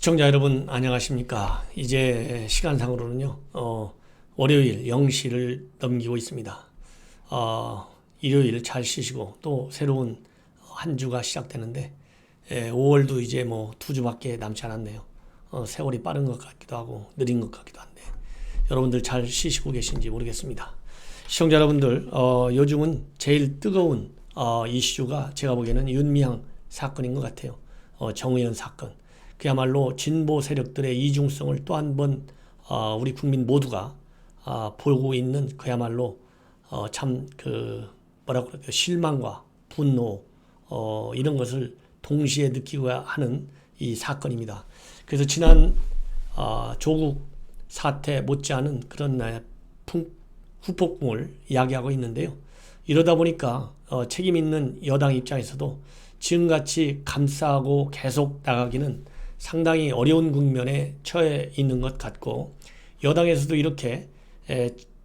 시청자 여러분 안녕하십니까. 이제 시간상으로는요 월요일 0시를 넘기고 있습니다. 일요일 잘 쉬시고 또 새로운 한 주가 시작되는데 5월도 이제 뭐 2주밖에 남지 않았네요. 세월이 빠른 것 같기도 하고 느린 것 같기도 한데 여러분들 잘 쉬시고 계신지 모르겠습니다. 시청자 여러분들 요즘은 제일 뜨거운 이슈가 제가 보기에는 윤미향 사건인 것 같아요. 정의연 사건. 그야말로 진보 세력들의 이중성을 또 한 번 우리 국민 모두가 보고 있는 그야말로 참 뭐라고 그럴까요? 실망과 분노 이런 것을 동시에 느끼고 하는 이 사건입니다. 그래서 지난 조국 사태 못지않은 그런 후폭풍을 이야기하고 있는데요. 이러다 보니까 책임 있는 여당 입장에서도 지금같이 감싸고 계속 나가기는 상당히 어려운 국면에 처해 있는 것 같고, 여당에서도 이렇게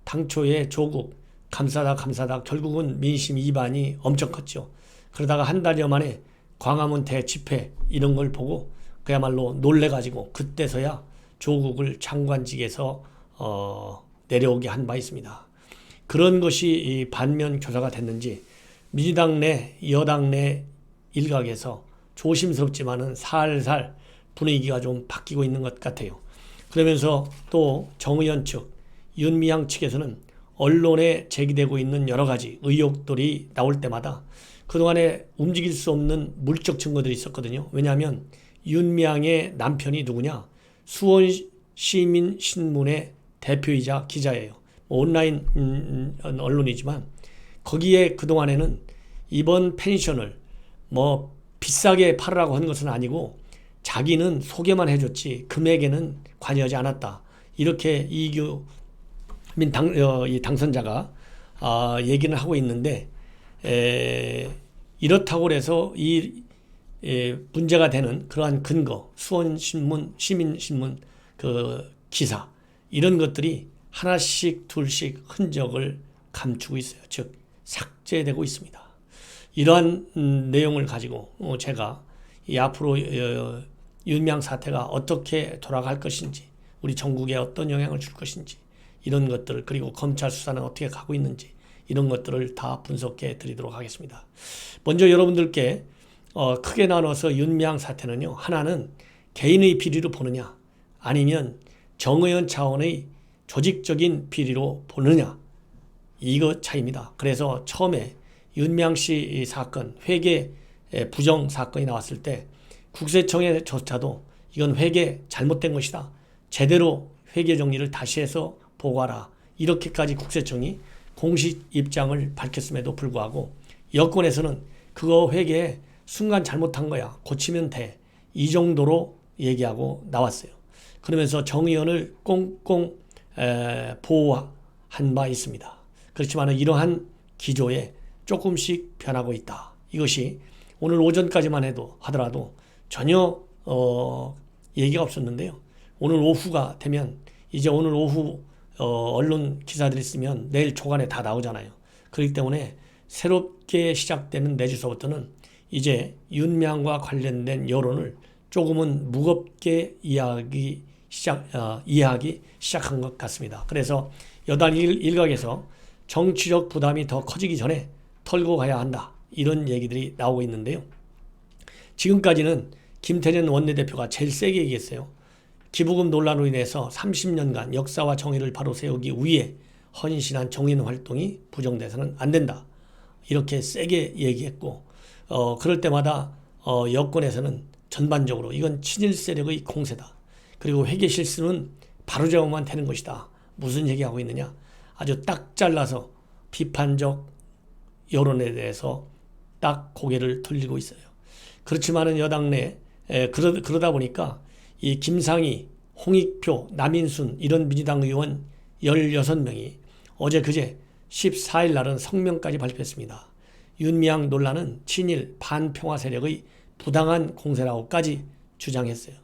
당초에 조국 감싸다 결국은 민심 이반이 엄청 컸죠. 그러다가 한 달여 만에 광화문 대집회 이런 걸 보고 그야말로 놀래가지고 그때서야 조국을 장관직에서 내려오게 한 바 있습니다. 그런 것이 이 반면 교사가 됐는지 민주당 내 여당 내 일각에서 조심스럽지만은 살살 분위기가 좀 바뀌고 있는 것 같아요. 그러면서 또 정의연 측, 윤미향 측에서는 언론에 제기되고 있는 여러 가지 의혹들이 나올 때마다 그동안에 움직일 수 없는 물적 증거들이 있었거든요. 왜냐하면 윤미향의 남편이 누구냐? 수원시민신문의 대표이자 기자예요. 온라인 언론이지만 거기에 그동안에는 이번 펜션을 뭐 비싸게 팔으라고 한 것은 아니고 자기는 소개만 해줬지 금액에는 관여하지 않았다. 이렇게 이규민 당선자가 얘기는 하고 있는데 이렇다고 해서 이 문제가 되는 그러한 근거, 수원신문, 시민신문 그 기사 이런 것들이 하나씩 둘씩 흔적을 감추고 있어요. 즉 삭제되고 있습니다. 이러한 내용을 가지고 제가 이 앞으로 윤미향 사태가 어떻게 돌아갈 것인지, 우리 전국에 어떤 영향을 줄 것인지 이런 것들, 그리고 검찰 수사는 어떻게 가고 있는지 이런 것들을 다 분석해 드리도록 하겠습니다. 먼저 여러분들께 크게 나눠서 윤미향 사태는요, 하나는 개인의 비리로 보느냐 아니면 정의연 차원의 조직적인 비리로 보느냐, 이거 차이입니다. 그래서 처음에 윤미향 씨 사건 회계 부정 사건이 나왔을 때 국세청에조차도 이건 회계 잘못된 것이다, 제대로 회계 정리를 다시 해서 보고하라, 이렇게까지 국세청이 공식 입장을 밝혔음에도 불구하고 여권에서는 그거 회계 순간 잘못한 거야, 고치면 돼, 이 정도로 얘기하고 나왔어요. 그러면서 정의연을 꽁꽁 보호한 바 있습니다. 그렇지만 이러한 기조에 조금씩 변하고 있다. 이것이 오늘 오전까지만 하더라도 전혀 얘기가 없었는데요. 오늘 오후가 되면 이제 오늘 오후 언론 기사들이 쓰면 내일 초간에 다 나오잖아요. 그렇기 때문에 새롭게 시작되는 내주서부터는 이제 윤미향과 관련된 여론을 조금은 무겁게 이해하기 시작한 것 같습니다. 그래서 여당 일각에서 정치적 부담이 더 커지기 전에 털고 가야 한다, 이런 얘기들이 나오고 있는데요. 지금까지는 김태년 원내대표가 제일 세게 얘기했어요. 기부금 논란으로 인해서 30년간 역사와 정의를 바로 세우기 위해 헌신한 정의연 활동이 부정돼서는 안 된다, 이렇게 세게 얘기했고, 그럴 때마다 여권에서는 전반적으로 이건 친일 세력의 공세다, 그리고 회계 실수는 바로잡으면 되는 것이다. 무슨 얘기하고 있느냐, 아주 딱 잘라서 비판적 여론에 대해서 딱 고개를 돌리고 있어요. 그렇지만은 여당 내 그러다 보니까 이 김상희, 홍익표, 남인순 이런 민주당 의원 16명이 어제 그제 14일 날은 성명까지 발표했습니다. 윤미향 논란은 친일 반평화 세력의 부당한 공세라고까지 주장했어요.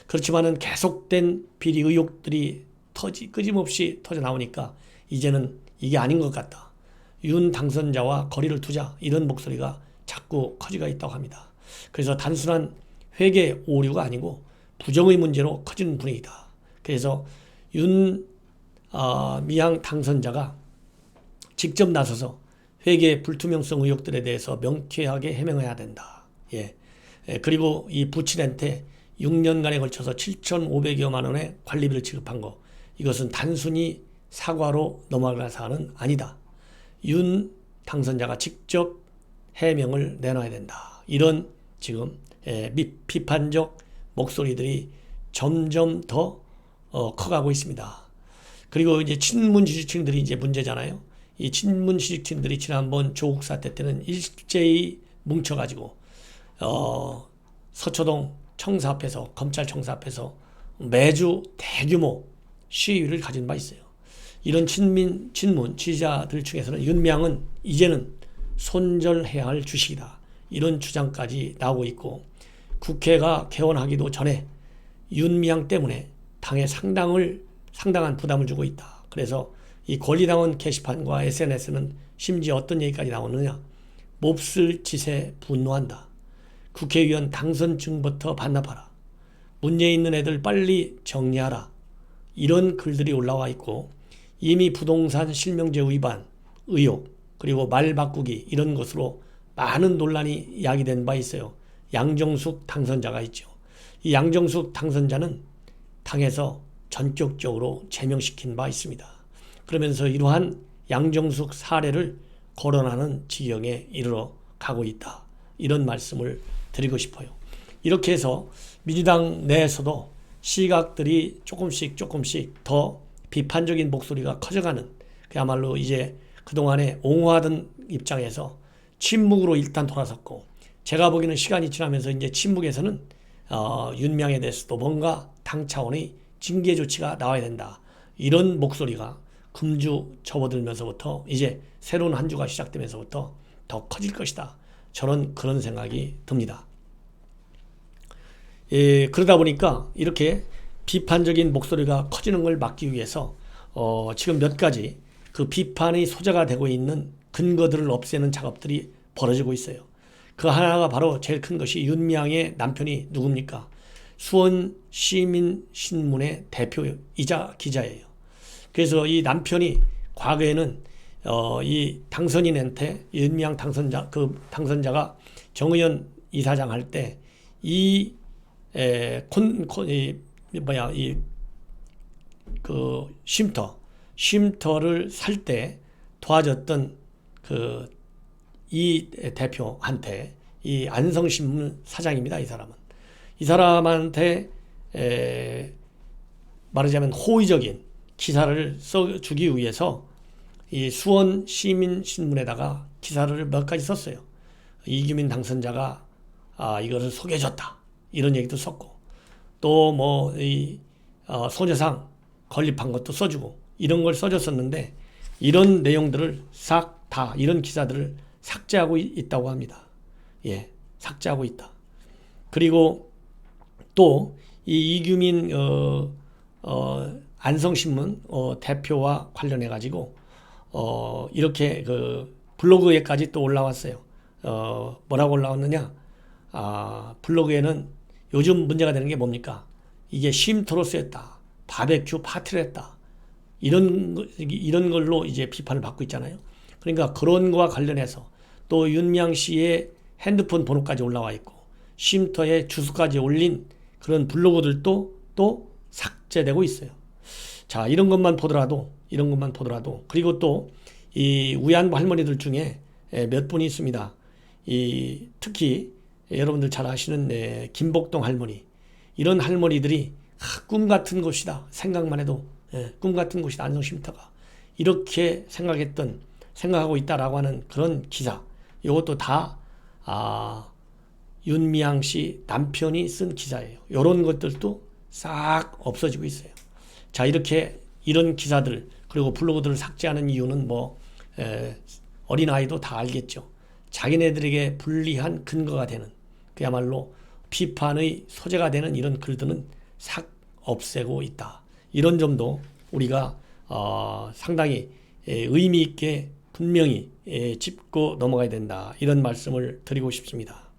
그렇지만은 계속된 비리 의혹들이 끊임없이 터져 나오니까 이제는 이게 아닌 것 같다, 윤 당선자와 거리를 두자, 이런 목소리가 자꾸 커지고 있다고 합니다. 그래서 단순한 회계 오류가 아니고 부정의 문제로 커지는 분위기다. 그래서 미향 당선자가 직접 나서서 회계 불투명성 의혹들에 대해서 명쾌하게 해명해야 된다. 예. 그리고 이 부친한테 6년간에 걸쳐서 7,500여만 원의 관리비를 지급한 거, 이것은 단순히 사과로 넘어갈 사안은 아니다. 윤 당선자가 직접 해명을 내놔야 된다. 이런 지금 비판적 목소리들이 점점 더 커가고 있습니다. 그리고 이제 친문 지지층들이 이제 문제잖아요. 이 친문 지지층들이 지난번 조국 사태 때는 일제히 뭉쳐가지고 서초동 청사 앞에서, 검찰 청사 앞에서 매주 대규모 시위를 가진 바 있어요. 이런 친문 지지자들 중에서는 윤미향은 이제는 손절해야 할 주식이다, 이런 주장까지 나오고 있고, 국회가 개원하기도 전에 윤미향 때문에 당에 상당한 부담을 주고 있다. 그래서 이 권리당원 게시판과 SNS는 심지어 어떤 얘기까지 나오느냐, 몹쓸 짓에 분노한다, 국회의원 당선증부터 반납하라, 문제 있는 애들 빨리 정리하라, 이런 글들이 올라와 있고, 이미 부동산 실명제 위반 의혹, 그리고 말 바꾸기, 이런 것으로 많은 논란이 야기된 바 있어요. 양정숙 당선자가 있죠. 이 양정숙 당선자는 당에서 전격적으로 제명시킨 바 있습니다. 그러면서 이러한 양정숙 사례를 거론하는 지경에 이르러 가고 있다, 이런 말씀을 드리고 싶어요. 이렇게 해서 민주당 내에서도 시각들이 조금씩 더 비판적인 목소리가 커져가는, 그야말로 이제 그동안에 옹호하던 입장에서 침묵으로 일단 돌아섰고, 제가 보기에는 시간이 지나면서 이제 침묵에서는 윤미향에 대해서도 뭔가 당 차원의 징계 조치가 나와야 된다, 이런 목소리가 금주 접어들면서부터 이제 새로운 한 주가 시작되면서부터 더 커질 것이다, 저는 그런 생각이 듭니다. 그러다 보니까 이렇게 비판적인 목소리가 커지는 걸 막기 위해서 지금 몇 가지 그 비판의 소재가 되고 있는 근거들을 없애는 작업들이 벌어지고 있어요. 그 하나가 바로 제일 큰 것이 윤미향의 남편이 누굽니까? 수원시민신문의 대표이자 기자예요. 그래서 이 남편이 과거에는 이 당선인한테, 윤미향 당선자가 정의연 이사장 할 때 쉼터를 살 때 도와줬던 이 대표한테, 이 안성신문 사장입니다. 이 사람한테 말하자면 호의적인 기사를 써주기 위해서 이 수원시민신문에다가 기사를 몇 가지 썼어요. 이규민 당선자가 이것을 소개해줬다, 이런 얘기도 썼고, 또 소녀상 건립한 것도 써주고, 이런 걸 써줬었는데, 이런 내용들을 싹 다, 이런 기사들을 삭제하고 있다고 합니다. 예, 삭제하고 있다. 그리고 또 이 이규민 안성신문 대표와 관련해 가지고 이렇게 블로그에까지 또 올라왔어요. 뭐라고 올라왔느냐? 블로그에는 요즘 문제가 되는 게 뭡니까? 이게 쉼터로 쓰였다, 바베큐 파티를 했다, 이런 걸로 이제 비판을 받고 있잖아요. 그러니까 그런 거와 관련해서 또 윤미향 씨의 핸드폰 번호까지 올라와 있고, 쉼터에 주소까지 올린 그런 블로그들도 또 삭제되고 있어요. 자, 이런 것만 보더라도, 그리고 또 이 위안부 할머니들 중에 몇 분이 있습니다. 특히 여러분들 잘 아시는 김복동 할머니, 이런 할머니들이 꿈 같은 곳이다, 생각만 해도 꿈 같은 곳이다, 안성쉼터가, 이렇게 생각하고 있다라고 하는 그런 기사, 이것도 다 윤미향 씨 남편이 쓴 기사예요. 이런 것들도 싹 없어지고 있어요. 자, 이런 기사들 그리고 블로그들을 삭제하는 이유는 어린아이도 다 알겠죠. 자기네들에게 불리한 근거가 되는, 그야말로 비판의 소재가 되는 이런 글들은 싹 없애고 있다. 이런 점도 우리가 상당히 의미 있게 분명히 짚고 넘어가야 된다, 이런 말씀을 드리고 싶습니다.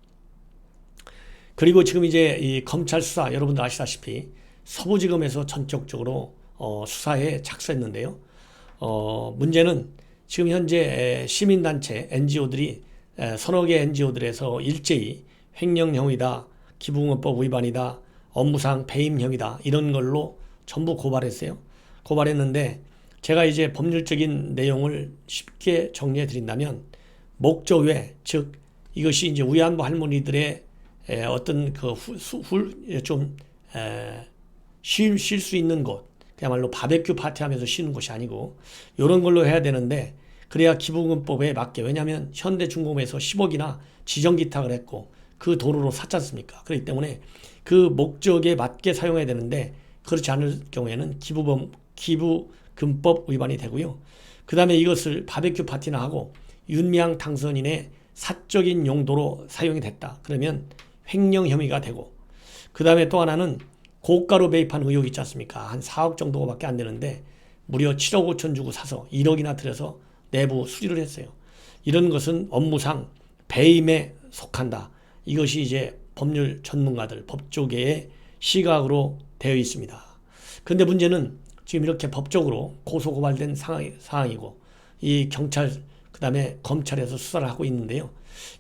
그리고 지금 이제 이 검찰 수사 여러분들 아시다시피 서부지검에서 전격적으로 수사에 착수했는데요. 문제는 지금 현재 시민단체 NGO들이 서너 개 NGO들에서 일제히 횡령형이다, 기부금법 위반이다, 업무상 배임형이다 이런 걸로 전부 고발했어요. 고발했는데 제가 이제 법률적인 내용을 쉽게 정리해 드린다면 목적 외, 즉 이것이 이제 위안부 할머니들의 어떤 그 좀 쉴 수 있는 곳, 그야말로 바베큐 파티하면서 쉬는 곳이 아니고 이런 걸로 해야 되는데 그래야 기부금법에 맞게, 왜냐하면 현대중공업에서 10억이나 지정기탁을 했고 그 돈으로 샀지 않습니까? 그렇기 때문에 그 목적에 맞게 사용해야 되는데 그렇지 않을 경우에는 기부금법 위반이 되고요. 그 다음에 이것을 바베큐 파티나 하고 윤미향 당선인의 사적인 용도로 사용이 됐다. 그러면 횡령 혐의가 되고, 그 다음에 또 하나는 고가로 매입한 의혹이 있지 않습니까? 한 4억 정도밖에 안 되는데 무려 7억 5천 주고 사서 1억이나 들여서 내부 수리를 했어요. 이런 것은 업무상 배임에 속한다. 이것이 이제 법률 전문가들, 법조계의 시각으로 되어 있습니다. 그런데 문제는 지금 이렇게 법적으로 고소고발된 상황이고 이 경찰, 그 다음에 검찰에서 수사를 하고 있는데요.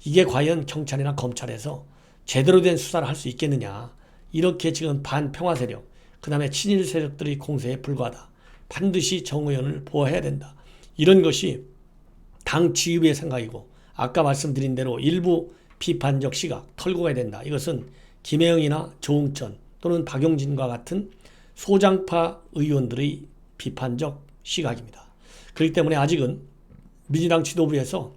이게 과연 경찰이나 검찰에서 제대로 된 수사를 할 수 있겠느냐. 이렇게 지금 반평화 세력, 그 다음에 친일 세력들의 공세에 불과하다. 반드시 정의연을 보호해야 된다. 이런 것이 당 지휘부의 생각이고 아까 말씀드린 대로 일부 비판적 시각 털고 가야 된다. 이것은 김혜영이나 조응천 또는 박용진과 같은 소장파 의원들의 비판적 시각입니다. 그렇기 때문에 아직은 민주당 지도부에서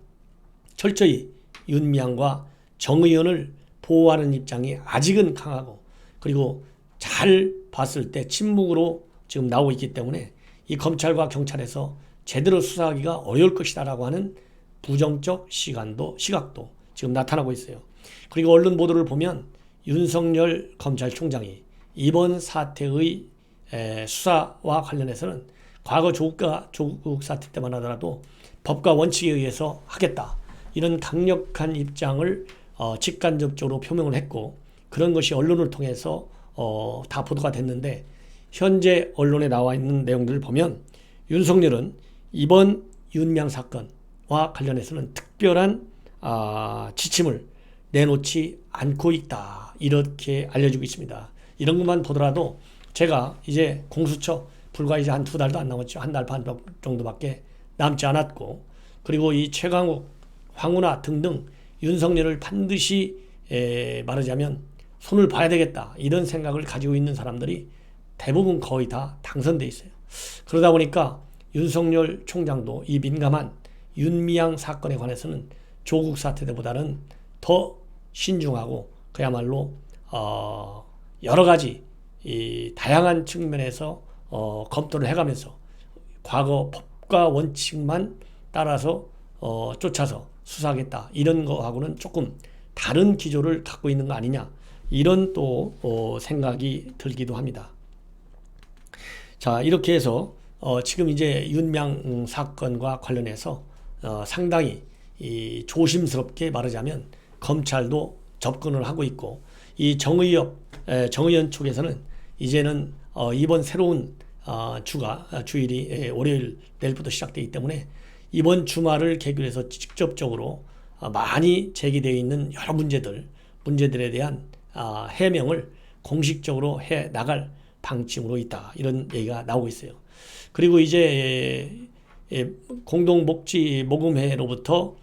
철저히 윤미향과 정의연을 보호하는 입장이 아직은 강하고, 그리고 잘 봤을 때 침묵으로 지금 나오고 있기 때문에 이 검찰과 경찰에서 제대로 수사하기가 어려울 것이다라고 하는 부정적 시각도 지금 나타나고 있어요. 그리고 언론 보도를 보면 윤석열 검찰총장이 이번 사태의 수사와 관련해서는 과거 조국 사태 때만 하더라도 법과 원칙에 의해서 하겠다. 이런 강력한 입장을 직간접적으로 표명을 했고, 그런 것이 언론을 통해서 다 보도가 됐는데 현재 언론에 나와 있는 내용들을 보면 윤석열은 이번 윤미향 사건과 관련해서는 특별한 지침을 내놓지 않고 있다. 이렇게 알려지고 있습니다. 이런 것만 보더라도 제가 이제 공수처 불과 이제 한 2달도 안 남았죠. 한 달 반 정도밖에 남지 않았고, 그리고 이 최강욱, 황운하 등등 윤석열을 반드시 말하자면 손을 봐야 되겠다. 이런 생각을 가지고 있는 사람들이 대부분 거의 다 당선돼 있어요. 그러다 보니까 윤석열 총장도 이 민감한 윤미향 사건에 관해서는 조국 사태 때보다는 더 신중하고 그야말로 여러 가지 이 다양한 측면에서 검토를 해가면서 과거 법과 원칙만 따라서 쫓아서 수사하겠다. 이런 거하고는 조금 다른 기조를 갖고 있는 거 아니냐. 이런 또 생각이 들기도 합니다. 자, 이렇게 해서 지금 이제 윤미향 사건과 관련해서 상당히 조심스럽게 말하자면 검찰도 접근을 하고 있고, 이 정의연 쪽에서는 이제는 이번 새로운 주일이 월요일 내일부터 시작되기 때문에 이번 주말을 계기로 해서 직접적으로 많이 제기되어 있는 여러 문제들에 대한 해명을 공식적으로 해 나갈 방침으로 있다. 이런 얘기가 나오고 있어요. 그리고 이제 공동복지모금회로부터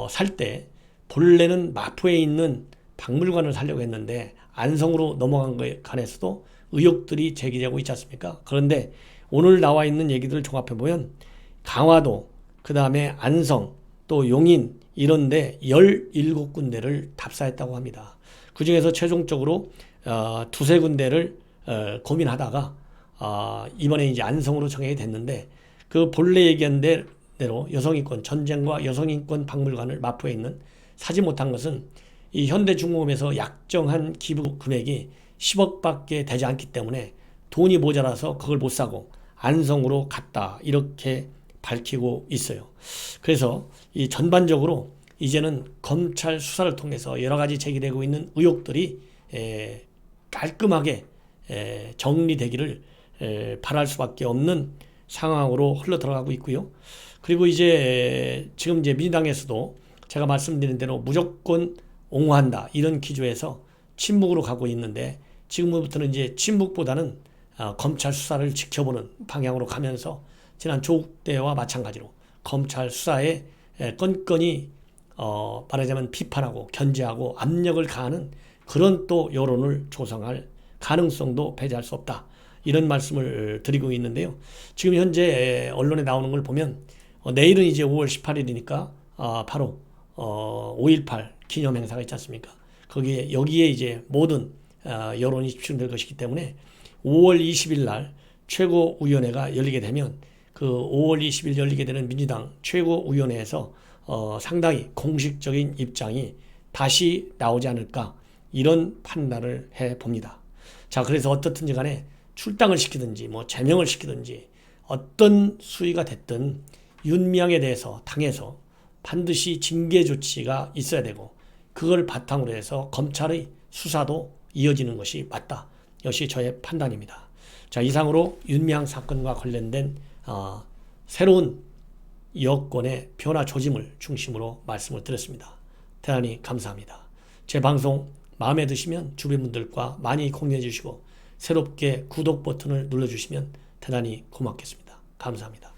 살 때 본래는 마포에 있는 박물관을 살려고 했는데 안성으로 넘어간 것에 관해서도 의혹들이 제기되고 있지 않습니까? 그런데 오늘 나와 있는 얘기들을 종합해보면 강화도, 그 다음에 안성, 또 용인 이런 데 17군데를 답사했다고 합니다. 그 중에서 최종적으로 두세 군데를 고민하다가 이번에 이제 안성으로 정하게 됐는데, 그 본래 얘기한 대로 여성인권, 전쟁과 여성인권 박물관을 마포에 있는 사지 못한 것은 이 현대중공업에서 약정한 기부 금액이 10억밖에 되지 않기 때문에 돈이 모자라서 그걸 못 사고 안성으로 갔다. 이렇게 밝히고 있어요. 그래서 이 전반적으로 이제는 검찰 수사를 통해서 여러 가지 제기되고 있는 의혹들이 깔끔하게 정리되기를 바랄 수밖에 없는 상황으로 흘러 들어가고 있고요. 그리고 이제 지금 이제 민주당에서도 제가 말씀드린 대로 무조건 옹호한다 이런 기조에서 침묵으로 가고 있는데, 지금부터는 이제 침묵보다는 검찰 수사를 지켜보는 방향으로 가면서 지난 조국 때와 마찬가지로 검찰 수사에 건건히 말하자면 비판하고 견제하고 압력을 가하는 그런 또 여론을 조성할 가능성도 배제할 수 없다, 이런 말씀을 드리고 있는데요. 지금 현재 언론에 나오는 걸 보면 내일은 이제 5월 18일이니까 바로 5.18 기념 행사가 있지 않습니까? 여기에 이제 모든 여론이 집중될 것이기 때문에 5월 20일 날 최고위원회가 열리게 되면 그 5월 20일 열리게 되는 민주당 최고위원회에서 상당히 공식적인 입장이 다시 나오지 않을까, 이런 판단을 해 봅니다. 자, 그래서 어떻든지 간에 출당을 시키든지 뭐 제명을 시키든지 어떤 수위가 됐든 윤미향에 대해서 당에서 반드시 징계 조치가 있어야 되고, 그걸 바탕으로 해서 검찰의 수사도 이어지는 것이 맞다, 이것이 저의 판단입니다. 자, 이상으로 윤미향 사건과 관련된 새로운 여권의 변화 조짐을 중심으로 말씀을 드렸습니다. 대단히 감사합니다. 제 방송 마음에 드시면 주변 분들과 많이 공유해 주시고 새롭게 구독 버튼을 눌러주시면 대단히 고맙겠습니다. 감사합니다.